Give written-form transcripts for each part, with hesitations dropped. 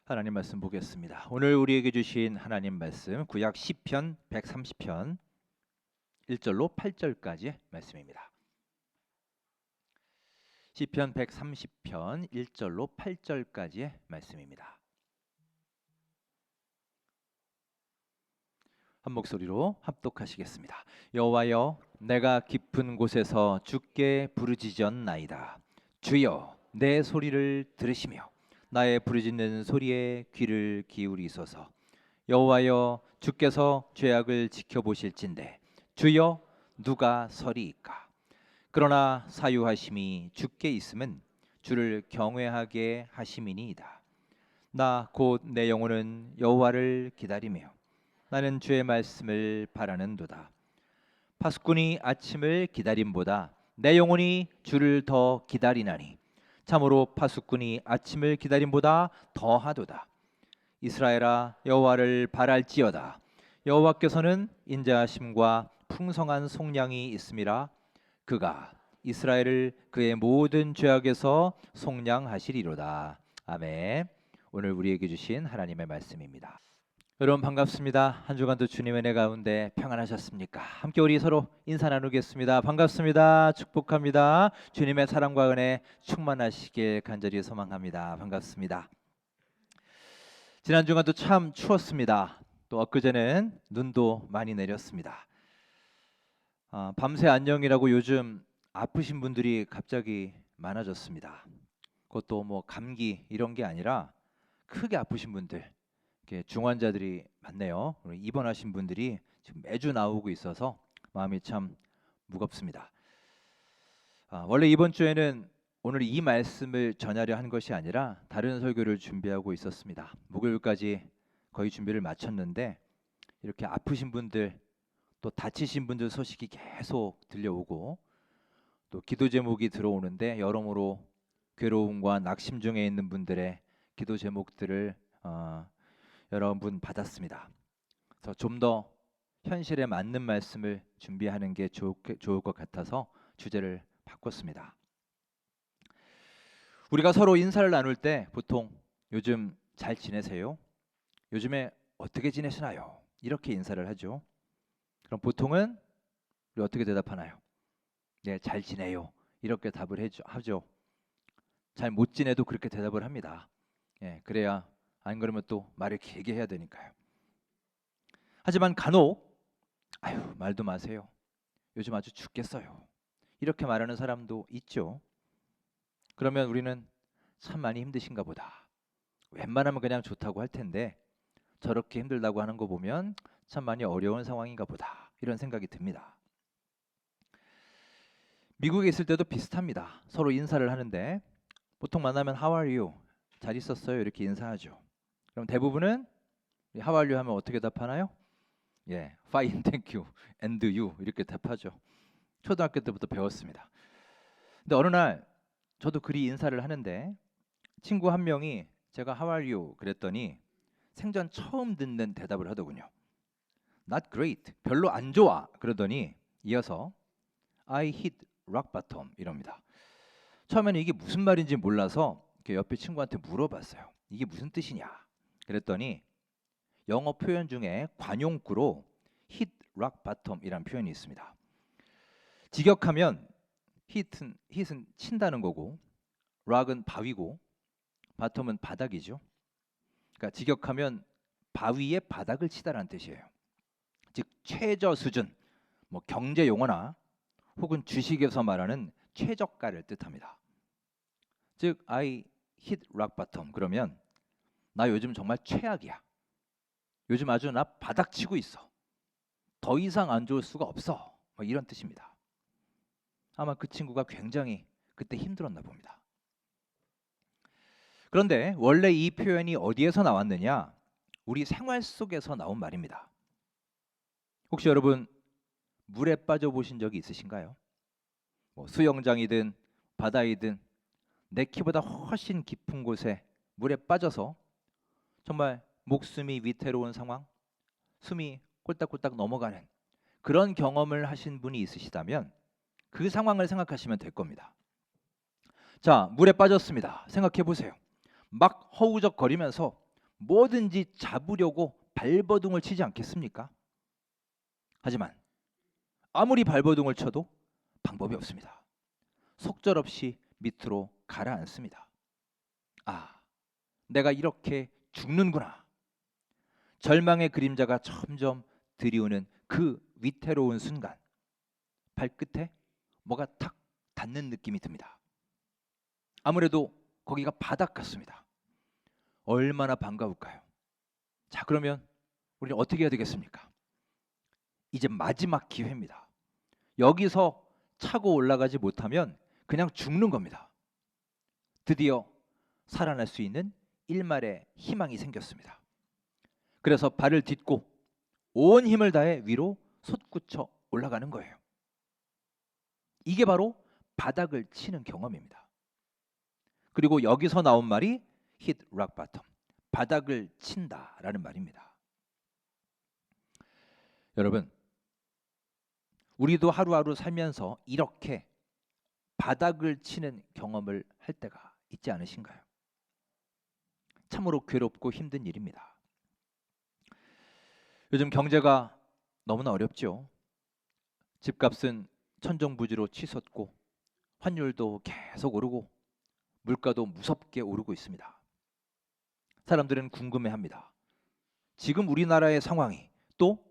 하나님 말씀 보겠습니다. 오늘 우리에게 주신 하나님 말씀 구약 시편 130편 1절로 8절까지의 말씀입니다. 시편 130편 1절로 8절까지의 말씀입니다. 한 목소리로 합독하시겠습니다. 여호와여, 내가 깊은 곳에서 주께 부르짖었나이다. 주여, 내 소리를 들으시며 나의 부르짖는 소리에 귀를 기울이소서. 여호와여, 주께서 죄악을 지켜보실진대 주여, 누가 서리이까? 그러나 사유하심이 주께 있음은 주를 경외하게 하심이니이다. 나 곧 내 영혼은 여호와를 기다리며 나는 주의 말씀을 바라는도다. 파수꾼이 아침을 기다림보다 내 영혼이 주를 더 기다리나니 참으로 파수꾼이 아침을 기다림보다 더하도다. 이스라엘아, 여호와를 바랄지어다. 여호와께서는 인자하심과 풍성한 속량이 있음이라. 그가 이스라엘을 그의 모든 죄악에서 속량하시리로다. 아멘. 오늘 우리에게 주신 하나님의 말씀입니다. 여러분 반갑습니다. 한 주간도 주님의 은혜 가운데 평안하셨습니까? 함께 우리 서로 인사 나누겠습니다. 반갑습니다. 축복합니다. 주님의 사랑과 은혜 충만하시길 간절히 소망합니다. 반갑습니다. 지난 주간도 참 추웠습니다. 또 엊그제는 눈도 많이 내렸습니다. 밤새 안녕이라고 요즘 아프신 분들이 갑자기 많아졌습니다. 그것도 뭐 감기 이런 게 아니라 크게 아프신 분들, 중환자들이 많네요. 입원하신 분들이 지금 매주 나오고 있어서 마음이 참 무겁습니다. 원래 이번 주에는 오늘 이 말씀을 전하려 한 것이 아니라 다른 설교를 준비하고 있었습니다. 목요일까지 거의 준비를 마쳤는데 이렇게 아프신 분들 또 다치신 분들 소식이 계속 들려오고 또 기도 제목이 들어오는데 여러모로 괴로움과 낙심 중에 있는 분들의 기도 제목들을 여러분 받았습니다. 그래서 좀 더 현실에 맞는 말씀을 준비하는 게 좋을 것 같아서 주제를 바꿨습니다. 우리가 서로 인사를 나눌 때 보통 요즘 잘 지내세요? 요즘에 어떻게 지내시나요? 이렇게 인사를 하죠. 그럼 보통은 우리 어떻게 대답하나요? 네, 잘 지내요. 이렇게 답을 하죠. 잘 못 지내도 그렇게 대답을 합니다. 그래야 안 그러면 또 말을 길게 해야 되니까요. 하지만 간혹 아유 말도 마세요. 요즘 아주 죽겠어요. 이렇게 말하는 사람도 있죠. 그러면 우리는 참 많이 힘드신가 보다. 웬만하면 그냥 좋다고 할 텐데 저렇게 힘들다고 하는 거 보면 참 많이 어려운 상황인가 보다. 이런 생각이 듭니다. 미국에 있을 때도 비슷합니다. 서로 인사를 하는데 보통 만나면 How are you? 잘 있었어요? 이렇게 인사하죠. 그럼 대부분은 How are you 하면 어떻게 답하나요? Fine, thank you, and you 이렇게 답하죠. 초등학교 때부터 배웠습니다. 근데 어느 날 저도 그리 인사를 하는데 친구 한 명이 제가 How are you? 그랬더니 생전 처음 듣는 대답을 하더군요. Not great, 별로 안 좋아. 그러더니 이어서 I hit rock bottom 이럽니다. 처음에는 이게 무슨 말인지 몰라서 옆에 친구한테 물어봤어요. 이게 무슨 뜻이냐? 그랬더니 영어 표현 중에 관용구로 hit rock bottom이라는 표현이 있습니다. 직역하면 hit은 친다는 거고 rock은 바위고 bottom은 바닥이죠. 그러니까 직역하면 바위에 바닥을 치다라는 뜻이에요. 즉 최저 수준, 뭐 경제 용어나 혹은 주식에서 말하는 최저가를 뜻합니다. 즉 I hit rock bottom 그러면 나 요즘 정말 최악이야. 요즘 아주 나 바닥치고 있어. 더 이상 안 좋을 수가 없어. 뭐 이런 뜻입니다. 아마 그 친구가 굉장히 그때 힘들었나 봅니다. 그런데 원래 이 표현이 어디에서 나왔느냐? 우리 생활 속에서 나온 말입니다. 혹시 여러분 물에 빠져 보신 적이 있으신가요? 뭐 수영장이든 바다이든 내 키보다 훨씬 깊은 곳에 물에 빠져서 정말 목숨이 위태로운 상황, 숨이 꼴딱꼴딱 넘어가는 그런 경험을 하신 분이 있으시다면 그 상황을 생각하시면 될 겁니다. 자, 물에 빠졌습니다. 생각해 보세요. 막 허우적거리면서 뭐든지 잡으려고 발버둥을 치지 않겠습니까? 하지만 아무리 발버둥을 쳐도 방법이 없습니다. 속절없이 밑으로 가라앉습니다. 아, 내가 이렇게 죽는구나. 절망의 그림자가 점점 들이오는 그 위태로운 순간, 발끝에 뭐가 탁 닿는 느낌이 듭니다. 아무래도 거기가 바닥 같습니다. 얼마나 반가울까요? 자, 그러면 우리는 어떻게 해야 되겠습니까? 이제 마지막 기회입니다. 여기서 차고 올라가지 못하면 그냥 죽는 겁니다. 드디어 살아날 수 있는 일말의 희망이 생겼습니다. 그래서 발을 딛고 온 힘을 다해 위로 솟구쳐 올라가는 거예요. 이게 바로 바닥을 치는 경험입니다. 그리고 여기서 나온 말이 hit rock bottom, 바닥을 친다라는 말입니다. 여러분, 우리도 하루하루 살면서 이렇게 바닥을 치는 경험을 할 때가 있지 않으신가요? 참으로 괴롭고 힘든 일입니다. 요즘 경제가 너무나 어렵죠. 집값은 천정부지로 치솟고 환율도 계속 오르고 물가도 무섭게 오르고 있습니다. 사람들은 궁금해합니다. 지금 우리나라의 상황이, 또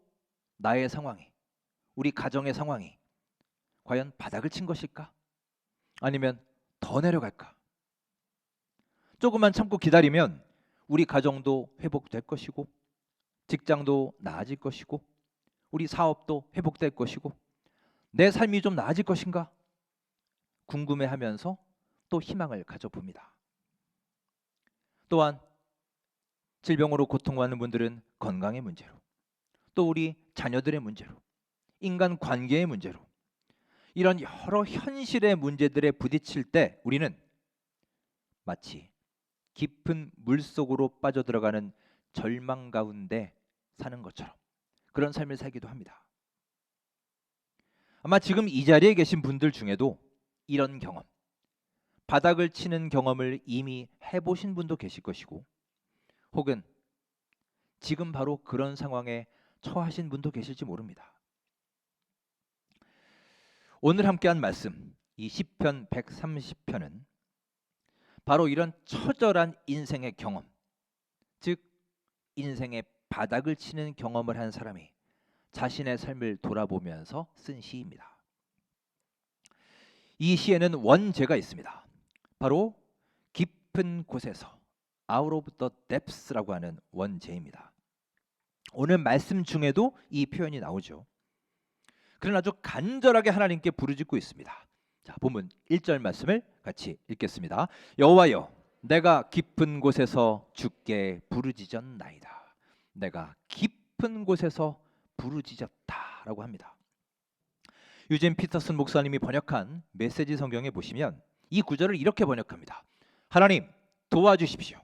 나의 상황이, 우리 가정의 상황이 과연 바닥을 친 것일까? 아니면 더 내려갈까? 조금만 참고 기다리면 우리 가정도 회복될 것이고, 직장도 나아질 것이고, 우리 사업도 회복될 것이고, 내 삶이 좀 나아질 것인가? 궁금해하면서 또 희망을 가져봅니다. 또한 질병으로 고통받는 분들은 건강의 문제로, 또 우리 자녀들의 문제로, 인간 관계의 문제로, 이런 여러 현실의 문제들에 부딪힐 때 우리는 마치 깊은 물속으로 빠져들어가는 절망 가운데 사는 것처럼 그런 삶을 살기도 합니다. 아마 지금 이 자리에 계신 분들 중에도 이런 경험, 바닥을 치는 경험을 이미 해보신 분도 계실 것이고, 혹은 지금 바로 그런 상황에 처하신 분도 계실지 모릅니다. 오늘 함께한 말씀, 이 시편 130편은 바로 이런 처절한 인생의 경험, 즉 인생의 바닥을 치는 경험을 한 사람이 자신의 삶을 돌아보면서 쓴 시입니다. 이 시에는 원제가 있습니다. 바로 깊은 곳에서, out of the depths라고 하는 원제입니다. 오늘 말씀 중에도 이 표현이 나오죠. 그러나 아주 간절하게 하나님께 부르짖고 있습니다. 자, 본문 1절 말씀을 같이 읽겠습니다. 여호와여, 내가 깊은 곳에서 주께 부르짖었나이다. 내가 깊은 곳에서 부르짖었다라고 합니다. 유진 피터슨 목사님이 번역한 메시지 성경에 보시면 이 구절을 이렇게 번역합니다. 하나님, 도와주십시오.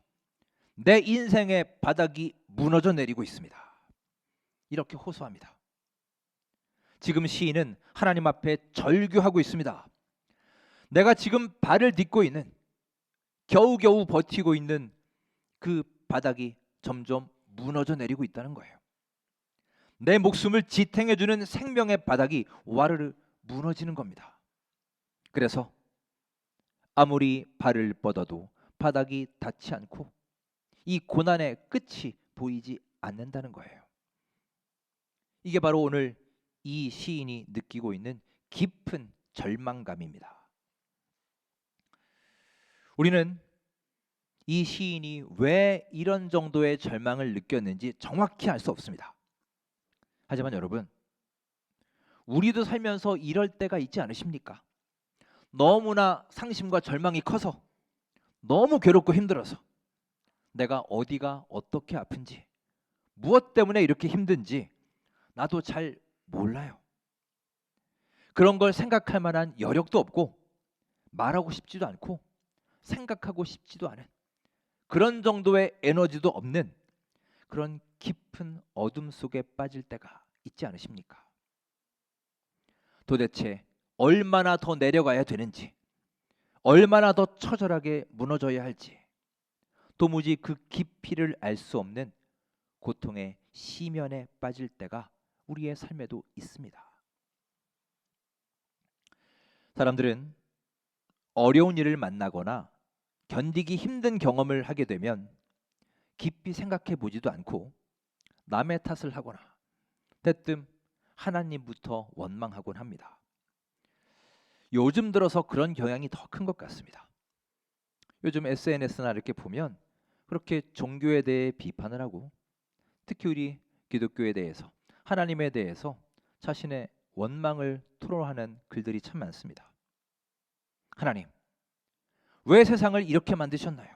내 인생의 바닥이 무너져 내리고 있습니다. 이렇게 호소합니다. 지금 시인은 하나님 앞에 절규하고 있습니다. 내가 지금 발을 딛고 있는, 겨우겨우 버티고 있는 그 바닥이 점점 무너져 내리고 있다는 거예요. 내 목숨을 지탱해주는 생명의 바닥이 와르르 무너지는 겁니다. 그래서 아무리 발을 뻗어도 바닥이 닿지 않고 이 고난의 끝이 보이지 않는다는 거예요. 이게 바로 오늘 이 시인이 느끼고 있는 깊은 절망감입니다. 우리는 이 시인이 왜 이런 정도의 절망을 느꼈는지 정확히 알 수 없습니다. 하지만 여러분, 우리도 살면서 이럴 때가 있지 않으십니까? 너무나 상심과 절망이 커서, 너무 괴롭고 힘들어서, 내가 어디가 어떻게 아픈지, 무엇 때문에 이렇게 힘든지 나도 잘 몰라요. 그런 걸 생각할 만한 여력도 없고, 말하고 싶지도 않고, 생각하고 싶지도 않은, 그런 정도의 에너지도 없는 그런 깊은 어둠 속에 빠질 때가 있지 않으십니까? 도대체 얼마나 더 내려가야 되는지, 얼마나 더 처절하게 무너져야 할지, 도무지 그 깊이를 알 수 없는 고통의 시면에 빠질 때가 우리의 삶에도 있습니다. 사람들은 어려운 일을 만나거나 견디기 힘든 경험을 하게 되면 깊이 생각해 보지도 않고 남의 탓을 하거나 대뜸 하나님부터 원망하곤 합니다. 요즘 들어서 그런 경향이 더 큰 것 같습니다. 요즘 SNS나 이렇게 보면 그렇게 종교에 대해 비판을 하고 특히 우리 기독교에 대해서 하나님에 대해서 자신의 원망을 토로하는 글들이 참 많습니다. 하나님, 왜 세상을 이렇게 만드셨나요?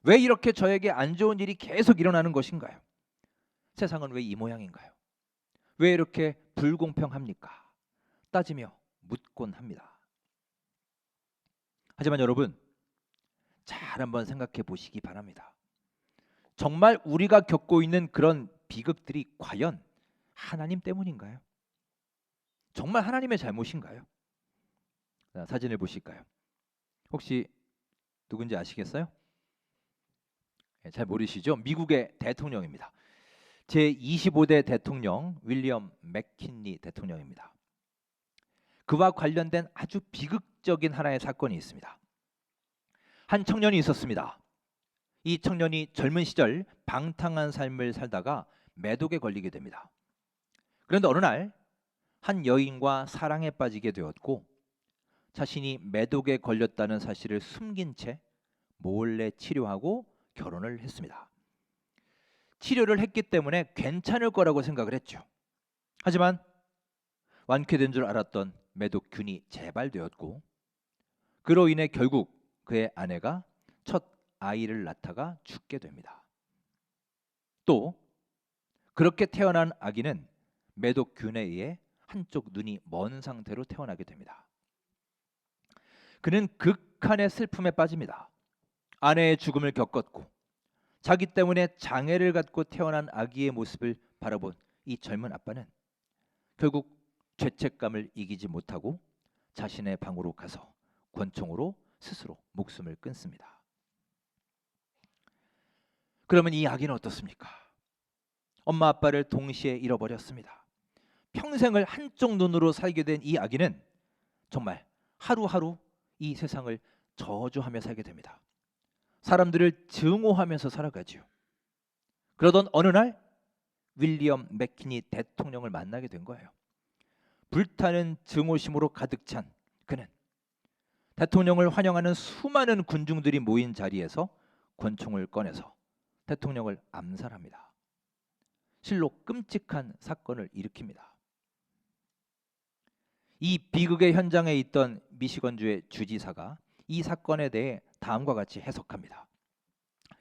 왜 이렇게 저에게 안 좋은 일이 계속 일어나는 것인가요? 세상은 왜 이 모양인가요? 왜 이렇게 불공평합니까? 따지며 묻곤 합니다. 하지만 여러분, 잘 한번 생각해 보시기 바랍니다. 정말 우리가 겪고 있는 그런 비극들이 과연 하나님 때문인가요? 정말 하나님의 잘못인가요? 자, 사진을 보실까요? 혹시 누군지 아시겠어요? 잘 모르시죠? 미국의 대통령입니다. 제25대 대통령 윌리엄 맥킨리 대통령입니다. 그와 관련된 아주 비극적인 하나의 사건이 있습니다. 한 청년이 있었습니다. 이 청년이 젊은 시절 방탕한 삶을 살다가 매독에 걸리게 됩니다. 그런데 어느 날 한 여인과 사랑에 빠지게 되었고 자신이 매독에 걸렸다는 사실을 숨긴 채 몰래 치료하고 결혼을 했습니다. 치료를 했기 때문에 괜찮을 거라고 생각을 했죠. 하지만 완쾌된 줄 알았던 매독균이 재발되었고 그로 인해 결국 그의 아내가 첫 아이를 낳다가 죽게 됩니다. 또 그렇게 태어난 아기는 매독균에 의해 한쪽 눈이 먼 상태로 태어나게 됩니다. 그는 극한의 슬픔에 빠집니다. 아내의 죽음을 겪었고 자기 때문에 장애를 갖고 태어난 아기의 모습을 바라본 이 젊은 아빠는 결국 죄책감을 이기지 못하고 자신의 방으로 가서 권총으로 스스로 목숨을 끊습니다. 그러면 이 아기는 어떻습니까? 엄마 아빠를 동시에 잃어버렸습니다. 평생을 한쪽 눈으로 살게 된 이 아기는 정말 하루하루 이 세상을 저주하며 살게 됩니다. 사람들을 증오하면서 살아가지요. 그러던 어느 날 윌리엄 맥키니 대통령을 만나게 된 거예요. 불타는 증오심으로 가득 찬 그는 대통령을 환영하는 수많은 군중들이 모인 자리에서 권총을 꺼내서 대통령을 암살합니다. 실로 끔찍한 사건을 일으킵니다. 이 비극의 현장에 있던 미시건주의 주지사가 이 사건에 대해 다음과 같이 해석합니다.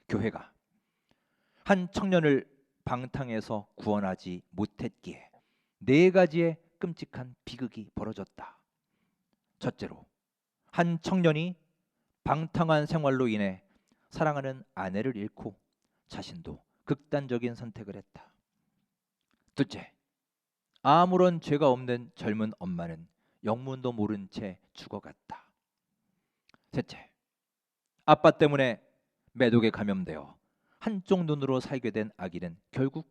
교회가 한 청년을 방탕에서 구원하지 못했기에 4가지의 끔찍한 비극이 벌어졌다. 첫째로, 한 청년이 방탕한 생활로 인해 사랑하는 아내를 잃고 자신도 극단적인 선택을 했다. 둘째, 아무런 죄가 없는 젊은 엄마는 영문도 모른 채 죽어갔다. 셋째, 아빠 때문에 매독에 감염되어 한쪽 눈으로 살게 된 아기는 결국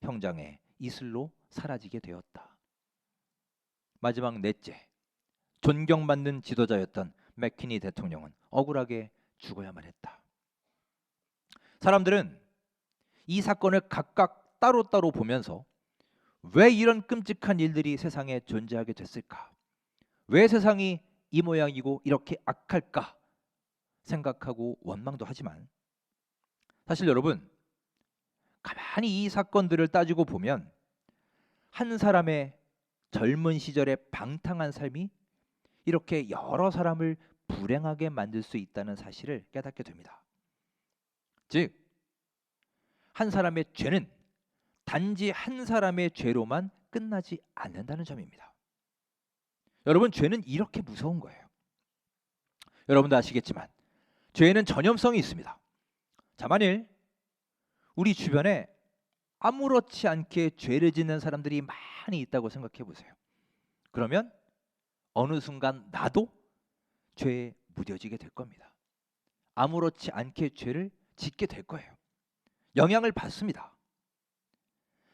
형장의 이슬로 사라지게 되었다. 마지막 넷째, 존경받는 지도자였던 맥키니 대통령은 억울하게 죽어야만 했다. 사람들은 이 사건을 각각 따로따로 보면서 왜 이런 끔찍한 일들이 세상에 존재하게 됐을까? 왜 세상이 이 모양이고 이렇게 악할까? 생각하고 원망도 하지만 사실 여러분, 가만히 이 사건들을 따지고 보면 한 사람의 젊은 시절의 방탕한 삶이 이렇게 여러 사람을 불행하게 만들 수 있다는 사실을 깨닫게 됩니다. 즉, 한 사람의 죄는 단지 한 사람의 죄로만 끝나지 않는다는 점입니다. 여러분, 죄는 이렇게 무서운 거예요. 여러분도 아시겠지만 죄는 전염성이 있습니다. 자, 만일 우리 주변에 아무렇지 않게 죄를 짓는 사람들이 많이 있다고 생각해 보세요. 그러면 어느 순간 나도 죄에 무뎌지게 될 겁니다. 아무렇지 않게 죄를 짓게 될 거예요. 영향을 받습니다.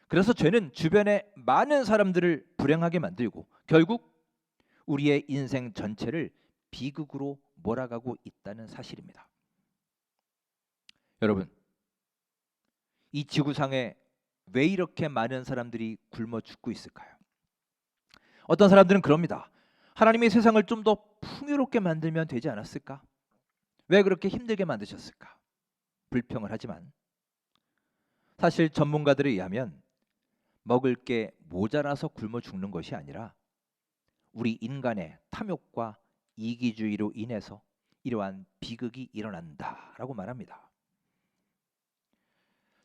그래서 죄는 주변의 많은 사람들을 불행하게 만들고 결국 우리의 인생 전체를 비극으로 몰아가고 있다는 사실입니다. 여러분, 이 지구상에 왜 이렇게 많은 사람들이 굶어 죽고 있을까요? 어떤 사람들은 그럽니다. 하나님이 세상을 좀 더 풍요롭게 만들면 되지 않았을까? 왜 그렇게 힘들게 만드셨을까? 불평을 하지만 사실 전문가들에 의하면 먹을 게 모자라서 굶어 죽는 것이 아니라 우리 인간의 탐욕과 이기주의로 인해서 이러한 비극이 일어난다라고 말합니다.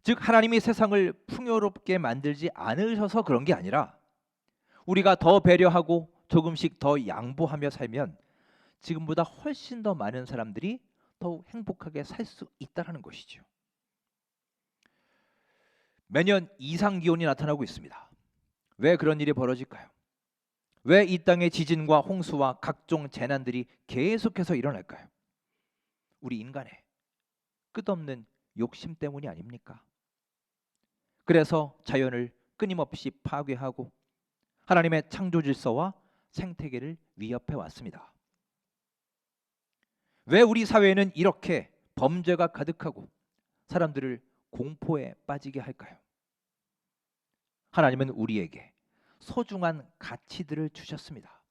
즉 하나님이 세상을 풍요롭게 만들지 않으셔서 그런 게 아니라 우리가 더 배려하고 조금씩 더 양보하며 살면 지금보다 훨씬 더 많은 사람들이 더욱 행복하게 살 수 있다는 것이죠. 매년 이상기온이 나타나고 있습니다. 왜 그런 일이 벌어질까요? 왜 이 땅의 지진과 홍수와 각종 재난들이 계속해서 일어날까요? 우리 인간의 끝없는 욕심 때문이 아닙니까? 그래서 자연을 끊임없이 파괴하고 하나님의 창조 질서와 생태계를 위협해 왔습니다. 왜 우리 사회에는 이렇게 범죄가 가득하고 사람들을 공포에 빠지게 할까요? 하나님은 우리에게 소중한 가치들을 주셨습니다.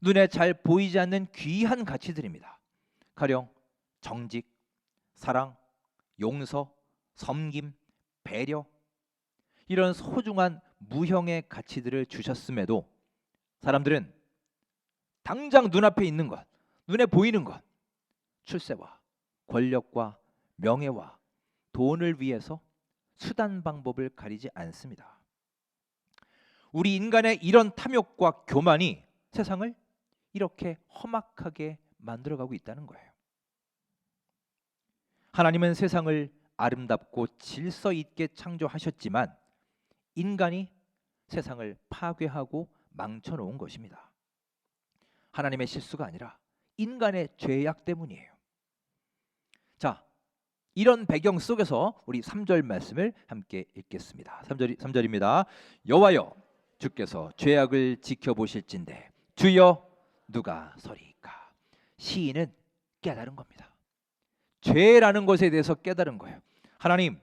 눈에 잘 보이지 않는 귀한 가치들입니다. 가령 정직, 사랑, 용서, 섬김, 배려 이런 소중한 무형의 가치들을 주셨음에도 사람들은 당장 눈앞에 있는 것, 눈에 보이는 것, 출세와 권력과 명예와 돈을 위해서 수단 방법을 가리지 않습니다. 우리 인간의 이런 탐욕과 교만이 세상을 이렇게 험악하게 만들어가고 있다는 거예요. 하나님은 세상을 아름답고 질서 있게 창조하셨지만 인간이 세상을 파괴하고 망쳐놓은 것입니다. 하나님의 실수가 아니라 인간의 죄악 때문이에요. 자, 이런 배경 속에서 우리 3절 말씀을 함께 읽겠습니다. 3절입니다. 여호와여 주께서 죄악을 지켜보실진대 주여 누가 서리이까? 시인은 깨달은 겁니다. 죄라는 것에 대해서 깨달은 거예요. 하나님,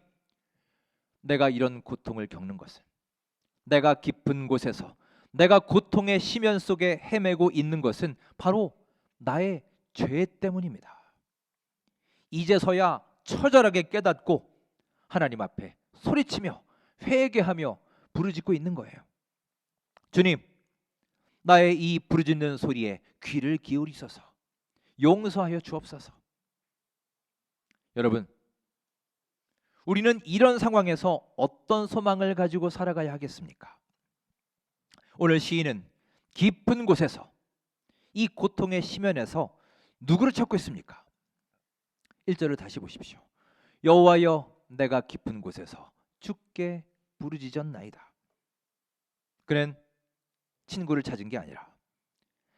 내가 이런 고통을 겪는 것은 내가 깊은 곳에서 내가 고통의 심연 속에 헤매고 있는 것은 바로 나의 죄 때문입니다. 이제서야 처절하게 깨닫고 하나님 앞에 소리치며 회개하며 부르짖고 있는 거예요. 주님, 나의 이 부르짖는 소리에 귀를 기울이소서. 용서하여 주옵소서. 여러분, 우리는 이런 상황에서 어떤 소망을 가지고 살아가야 하겠습니까? 오늘 시인은 깊은 곳에서 이 고통의 심연에서 누구를 찾고 있습니까? 1절을 다시 보십시오. 여호와여 내가 깊은 곳에서 주께 부르짖었나이다. 그는 친구를 찾은 게 아니라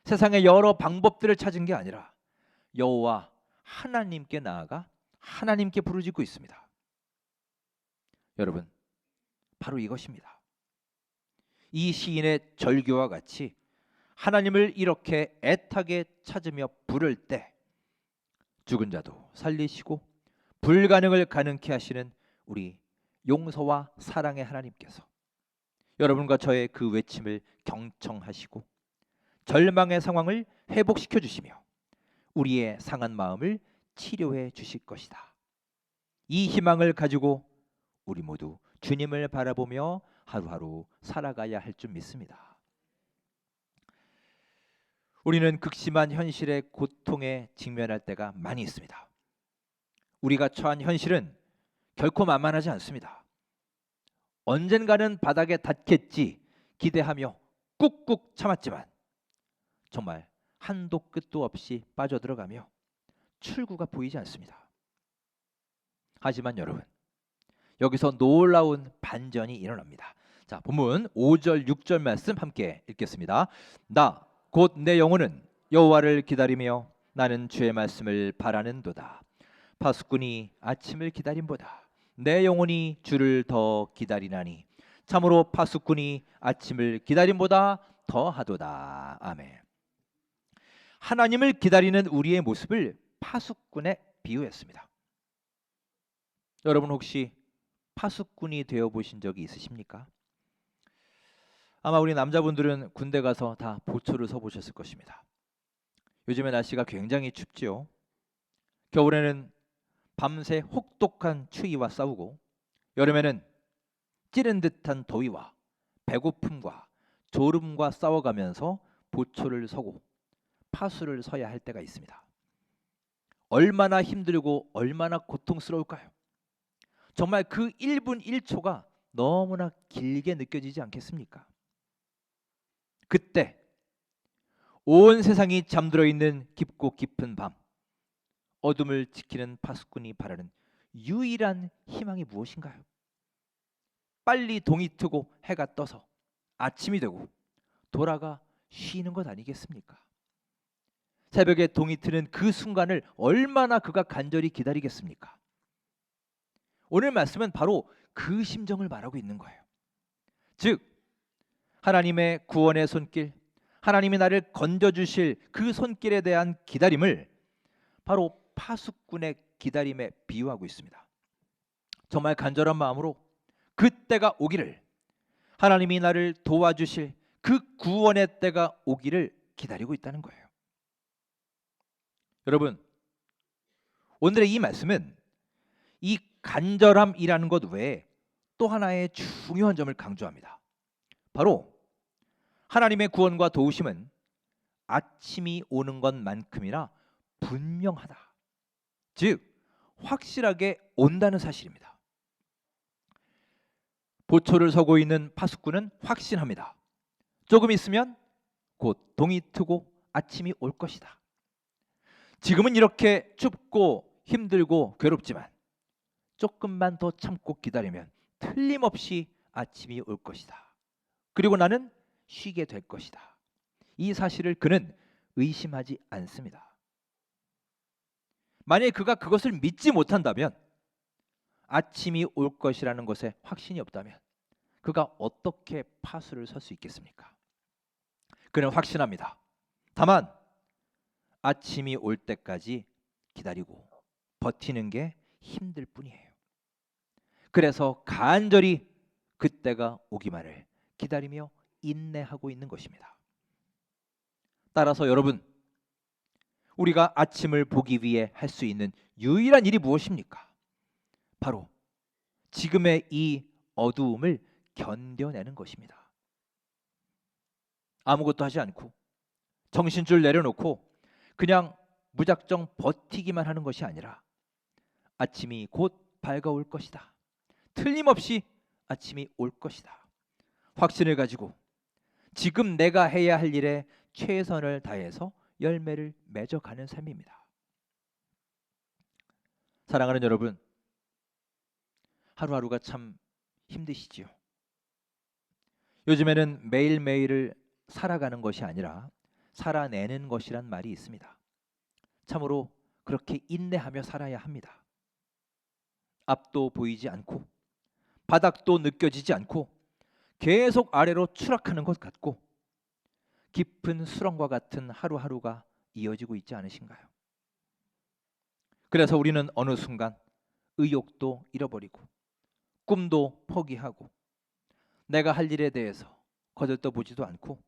세상의 여러 방법들을 찾은 게 아니라 여호와 하나님께 나아가 하나님께 부르짖고 있습니다. 여러분, 바로 이것입니다. 이 시인의 절규와 같이 하나님을 이렇게 애타게 찾으며 부를 때 죽은 자도 살리시고 불가능을 가능케 하시는 우리 용서와 사랑의 하나님께서 여러분과 저의 그 외침을 경청하시고 절망의 상황을 회복시켜 주시며 우리의 상한 마음을 치료해 주실 것이다. 이 희망을 가지고 우리 모두 주님을 바라보며 하루하루 살아가야 할 줄 믿습니다. 우리는 극심한 현실의 고통에 직면할 때가 많이 있습니다. 우리가 처한 현실은 결코 만만하지 않습니다. 언젠가는 바닥에 닿겠지 기대하며 꾹꾹 참았지만 정말 한도 끝도 없이 빠져들어가며 출구가 보이지 않습니다. 하지만 여러분, 여기서 놀라운 반전이 일어납니다. 자, 본문 5절 6절 말씀 함께 읽겠습니다. 나 곧 내 영혼은 여호와를 기다리며 나는 주의 말씀을 바라는도다. 파수꾼이 아침을 기다림보다 내 영혼이 주를 더 기다리나니 참으로 파수꾼이 아침을 기다림보다 더하도다. 아멘. 하나님을 기다리는 우리의 모습을 파수꾼에 비유했습니다. 여러분 혹시 파수꾼이 되어 보신 적이 있으십니까? 아마 우리 남자분들은 군대 가서 다 보초를 서 보셨을 것입니다. 요즘에 날씨가 굉장히 춥지요. 겨울에는 밤새 혹독한 추위와 싸우고, 여름에는 찌른 듯한 더위와 배고픔과 졸음과 싸워가면서 보초를 서고 파수를 서야 할 때가 있습니다. 얼마나 힘들고 얼마나 고통스러울까요? 정말 그 1분 1초가 너무나 길게 느껴지지 않겠습니까? 그때 온 세상이 잠들어 있는 깊고 깊은 밤, 어둠을 지키는 파수꾼이 바라는 유일한 희망이 무엇인가요? 빨리 동이 트고 해가 떠서 아침이 되고 돌아가 쉬는 것 아니겠습니까? 새벽에 동이 트는 그 순간을 얼마나 그가 간절히 기다리겠습니까? 오늘 말씀은 바로 그 심정을 말하고 있는 거예요. 즉 하나님의 구원의 손길, 하나님이 나를 건져주실 그 손길에 대한 기다림을 바로 파수꾼의 기다림에 비유하고 있습니다. 정말 간절한 마음으로 그때가 오기를, 하나님이 나를 도와주실 그 구원의 때가 오기를 기다리고 있다는 거예요. 여러분, 오늘의 이 말씀은 이 간절함이라는 것 외에 또 하나의 중요한 점을 강조합니다. 바로 하나님의 구원과 도우심은 아침이 오는 것만큼이나 분명하다. 즉 확실하게 온다는 사실입니다. 보초를 서고 있는 파수꾼은 확신합니다. 조금 있으면 곧 동이 트고 아침이 올 것이다. 지금은 이렇게 춥고 힘들고 괴롭지만 조금만 더 참고 기다리면 틀림없이 아침이 올 것이다. 그리고 나는 쉬게 될 것이다. 이 사실을 그는 의심하지 않습니다. 만약에 그가 그것을 믿지 못한다면, 아침이 올 것이라는 것에 확신이 없다면 그가 어떻게 파수를 설 수 있겠습니까? 그는 확신합니다. 다만 아침이 올 때까지 기다리고 버티는 게 힘들 뿐이에요. 그래서 간절히 그때가 오기만을 기다리며 인내하고 있는 것입니다. 따라서 여러분, 우리가 아침을 보기 위해 할 수 있는 유일한 일이 무엇입니까? 바로 지금의 이 어두움을 견뎌내는 것입니다. 아무것도 하지 않고 정신줄 내려놓고 그냥 무작정 버티기만 하는 것이 아니라 아침이 곧 밝아올 것이다. 틀림없이 아침이 올 것이다. 확신을 가지고 지금 내가 해야 할 일에 최선을 다해서 열매를 맺어가는 삶입니다. 사랑하는 여러분, 하루하루가 참 힘드시지요. 요즘에는 매일매일을 살아가는 것이 아니라 살아내는 것이란 말이 있습니다. 참으로 그렇게 인내하며 살아야 합니다. 앞도 보이지 않고 바닥도 느껴지지 않고 계속 아래로 추락하는 것 같고 깊은 수렁과 같은 하루하루가 이어지고 있지 않으신가요? 그래서 우리는 어느 순간 의욕도 잃어버리고 꿈도 포기하고 내가 할 일에 대해서 거들떠보지도 않고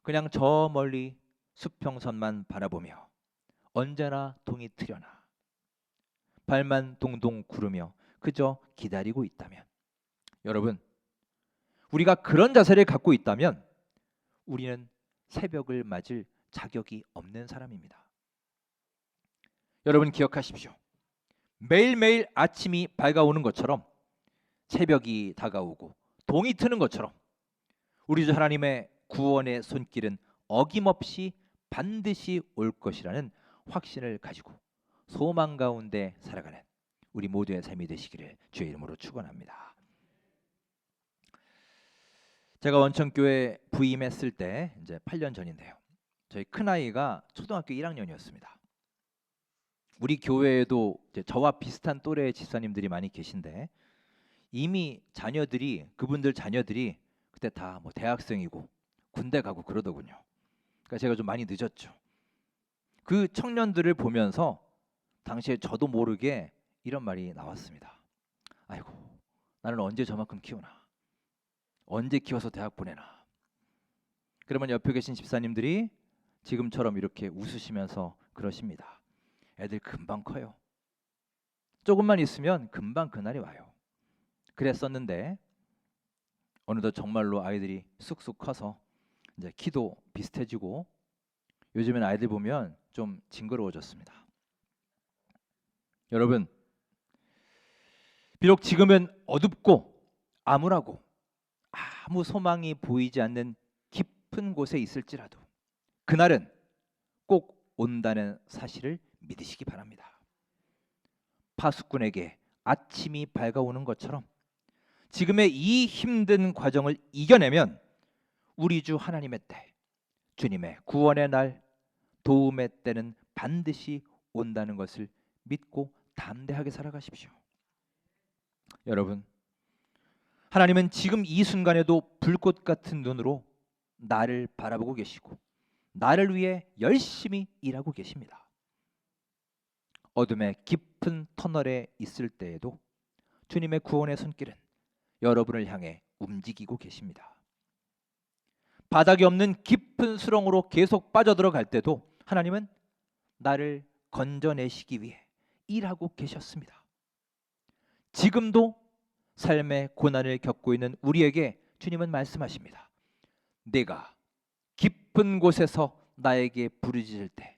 그냥 저 멀리 수평선만 바라보며 언제나 동이 트려나 발만 동동 구르며 그저 기다리고 있다면, 여러분, 우리가 그런 자세를 갖고 있다면 우리는 새벽을 맞을 자격이 없는 사람입니다. 여러분 기억하십시오. 매일매일 아침이 밝아오는 것처럼 새벽이 다가오고 동이 트는 것처럼 우리 주 하나님의 구원의 손길은 어김없이 반드시 올 것이라는 확신을 가지고 소망 가운데 살아가는 우리 모두의 삶이 되시기를 주의 이름으로 축원합니다. 제가 원천교회 부임했을 때 이제 8년 전인데요. 저희 큰아이가 초등학교 1학년이었습니다. 우리 교회에도 이제 저와 비슷한 또래의 집사님들이 많이 계신데 이미 그분들 자녀들이 그때 다 뭐 대학생이고 군대 가고 그러더군요. 그러니까 제가 좀 많이 늦었죠. 그 청년들을 보면서 당시에 저도 모르게 이런 말이 나왔습니다. 아이고, 나는 언제 저만큼 키우나? 언제 키워서 대학 보내나? 그러면 옆에 계신 집사님들이 지금처럼 이렇게 웃으시면서 그러십니다. 애들 금방 커요. 조금만 있으면 금방 그날이 와요. 그랬었는데 어느덧 정말로 아이들이 쑥쑥 커서 이제 키도 비슷해지고 요즘엔 아이들 보면 좀 징그러워졌습니다. 여러분, 비록 지금은 어둡고 암울하고 아무 소망이 보이지 않는 깊은 곳에 있을지라도 그날은 꼭 온다는 사실을 믿으시기 바랍니다. 파수꾼에게 아침이 밝아오는 것처럼 지금의 이 힘든 과정을 이겨내면 우리 주 하나님의 때, 주님의 구원의 날, 도움의 때는 반드시 온다는 것을 믿고 담대하게 살아가십시오. 여러분, 하나님은 지금 이 순간에도 불꽃 같은 눈으로 나를 바라보고 계시고 나를 위해 열심히 일하고 계십니다. 어둠의 깊은 터널에 있을 때에도 주님의 구원의 손길은 여러분을 향해 움직이고 계십니다. 바닥이 없는 깊은 수렁으로 계속 빠져들어갈 때도 하나님은 나를 건져내시기 위해 일하고 계셨습니다. 지금도 삶의 고난을 겪고 있는 우리에게 주님은 말씀하십니다. 내가 깊은 곳에서 나에게 부르짖을 때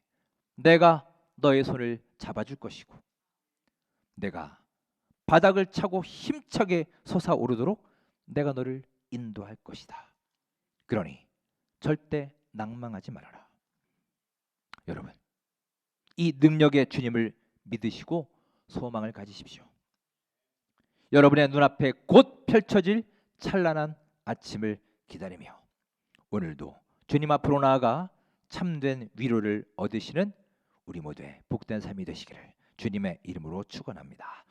내가 너의 손을 잡아줄 것이고 내가 바닥을 차고 힘차게 솟아오르도록 내가 너를 인도할 것이다. 그러니 절대 낭망하지 말아라. 여러분, 이 능력의 주님을 믿으시고 소망을 가지십시오. 여러분의 눈앞에 곧 펼쳐질 찬란한 아침을 기다리며 오늘도 주님 앞으로 나아가 참된 위로를 얻으시는 우리 모두의 복된 삶이 되시기를 주님의 이름으로 축원합니다.